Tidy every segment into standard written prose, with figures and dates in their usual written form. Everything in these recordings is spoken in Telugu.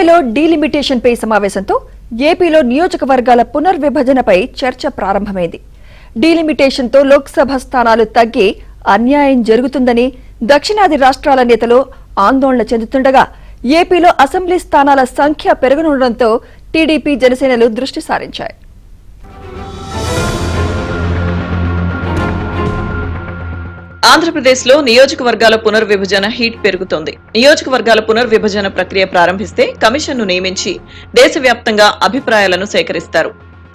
చెన్నైలో డీలిమిటేషన్ పై సమావేశంతో ఏపీలో నియోజకవర్గాల పునర్విభజనపై చర్చ ప్రారంభమైంది. డీలిమిటేషన్తో లోక్సభ స్థానాలు తగ్గి అన్యాయం జరుగుతుందని దక్షిణాది రాష్ట్రాల నేతలు ఆందోళన చెందుతుండగా ఏపీలో అసెంబ్లీ స్థానాల సంఖ్య పెరగనుండటంతో టీడీపీ జనసేనలు దృష్టి సారించాయి. ఆంధ్రప్రదేశ్ లో నియోజకవర్గాల పునర్విభజన హీట్ పెరుగుతోంది. నియోజకవర్గాల పునర్విభజన ప్రక్రియ ప్రారంభిస్తే కమిషన్ను నియమించి దేశవ్యాప్తంగా అభిప్రాయాలను సేకరిస్తారు.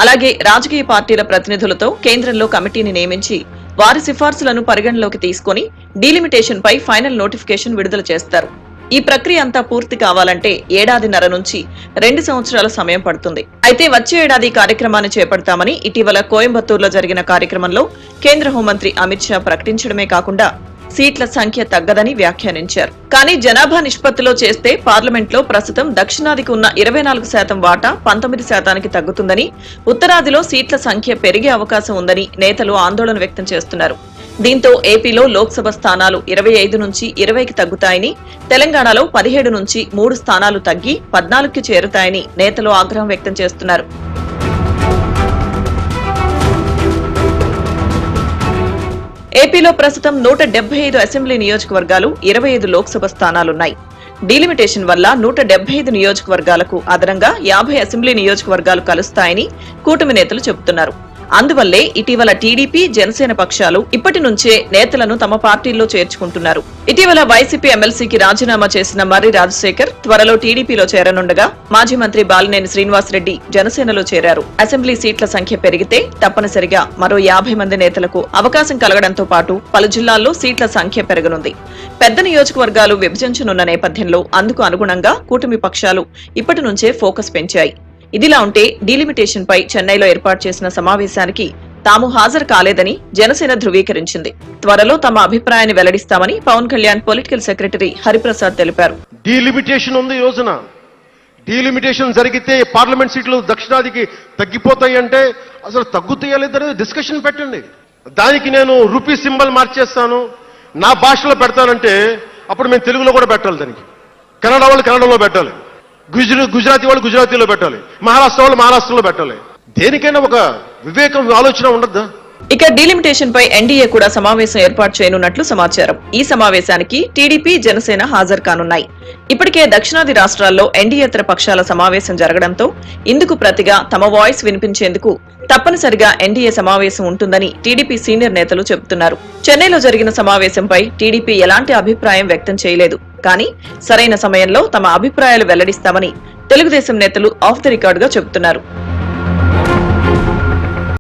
అలాగే రాజకీయ పార్టీల ప్రతినిధులతో కేంద్రంలో కమిటీని నియమించి వారి సిఫార్సులను పరిగణలోకి తీసుకుని డీలిమిటేషన్ పై ఫైనల్ నోటిఫికేషన్ విడుదల చేస్తారు. ఈ ప్రక్రియ అంతా పూర్తి కావాలంటే ఏడాదిన్నర నుంచి 2 సంవత్సరాల సమయం పడుతుంది. అయితే వచ్చే ఏడాది కార్యక్రమాన్ని చేపడతామని ఇటీవల కోయంబత్తూరులో జరిగిన కార్యక్రమంలో కేంద్ర హోంమంత్రి అమిత్ షా ప్రకటించడమే కాకుండా సీట్ల సంఖ్య తగ్గదని వ్యాఖ్యానించారు. కానీ జనాభా నిష్పత్తిలో చేస్తే పార్లమెంట్లో ప్రస్తుతం దక్షిణాదికి ఉన్న 24% వాటా 19% తగ్గుతుందని, ఉత్తరాదిలో సీట్ల సంఖ్య పెరిగే అవకాశం ఉందని నేతలు ఆందోళన వ్యక్తం చేస్తున్నారు. దీంతో ఏపీలో లోక్సభ స్థానాలు 25 నుంచి 20కి తగ్గుతాయని, తెలంగాణలో 17 నుంచి 3 స్థానాలు తగ్గి 14కి చేరుతాయని నేతలు ఆగ్రహం వ్యక్తం చేస్తున్నారు. ఏపీలో ప్రస్తుతం 175 అసెంబ్లీ నియోజకవర్గాలు, 25 లోక్సభ స్థానాలున్నాయి. డీలిమిటేషన్ వల్ల 175 నియోజకవర్గాలకు అదనంగా 50 అసెంబ్లీ నియోజకవర్గాలు కలుస్తాయని కూటమి నేతలు చెబుతున్నారు. అందువల్లే ఇటీవల టీడీపీ, జనసేన పక్షాలు ఇప్పటి నుంచే నేతలను తమ పార్టీల్లో చేర్చుకుంటున్నారు. ఇటీవల వైసీపీ ఎమ్మెల్సీకి రాజీనామా చేసిన మర్రి రాజశేఖర్ త్వరలో టీడీపీలో చేరనుండగా మాజీ మంత్రి బాలినేని శ్రీనివాసరెడ్డి జనసేనలో చేరారు. అసెంబ్లీ సీట్ల సంఖ్య పెరిగితే తప్పనిసరిగా మరో 50 మంది నేతలకు అవకాశం కలగడంతో పాటు పలు జిల్లాల్లో సీట్ల సంఖ్య పెరగనుంది. పెద్ద నియోజకవర్గాలు విభజించనున్న నేపథ్యంలో అందుకు అనుగుణంగా కూటమి పక్షాలు ఇప్పటి నుంచే ఫోకస్ పెంచాయి. ఇదిలా ఉంటే డీలిమిటేషన్ పై చెన్నైలో ఏర్పాటు చేసిన సమావేశానికి తాము హాజరు కాలేదని జనసేన ధృవీకరించింది. త్వరలో తమ అభిప్రాయాన్ని వెల్లడిస్తామని పవన్ కళ్యాణ్ పొలిటికల్ సెక్రటరీ హరిప్రసాద్ తెలిపారు. డీలిమిటేషన్ ఉంది ఈ రోజున. డీలిమిటేషన్ జరిగితే పార్లమెంట్ సీట్లు దక్షిణాదికి తగ్గిపోతాయి అంటే అసలు తగ్గుతాయా లేదనేది డిస్కషన్ పెట్టండి. దానికి నేను రూపీ సింబల్ మార్చేస్తాను, నా భాషలో పెడతానంటే అప్పుడు మేము తెలుగులో కూడా పెట్టాలి, దానికి కన్నడ వాళ్ళు కన్నడలో పెట్టాలి, గుజరాతీ వాళ్ళు గుజరాతీలో పెట్టాలి, మహారాష్ట్ర వాళ్ళు మహారాష్ట్రలో పెట్టాలి. దేనికైనా ఒక వివేకం, ఆలోచన ఉండద్దా? ఇక డీలిమిటేషన్ పై ఎన్డీఏ కూడా సమావేశం ఏర్పాటు చేయనున్నట్లు సమాచారం. ఈ సమావేశానికి టీడీపీ, జనసేన హాజరు కానున్నాయి. ఇప్పటికే దక్షిణాది రాష్ట్రాల్లో ఎన్డీయేతర పక్షాల సమావేశం జరగడంతో ఇందుకు ప్రతిగా తమ వాయిస్ వినిపించేందుకు తప్పనిసరిగా ఎన్డీఏ సమావేశం ఉంటుందని టీడీపీ సీనియర్ నేతలు చెబుతున్నారు. చెన్నైలో జరిగిన సమావేశంపై టీడీపీ ఎలాంటి అభిప్రాయం వ్యక్తం చేయలేదు. కానీ సరైన సమయంలో తమ అభిప్రాయాలు వెల్లడిస్తామని తెలుగుదేశం నేతలు ఆఫ్ ది రికార్డ్ గా చెబుతున్నారు.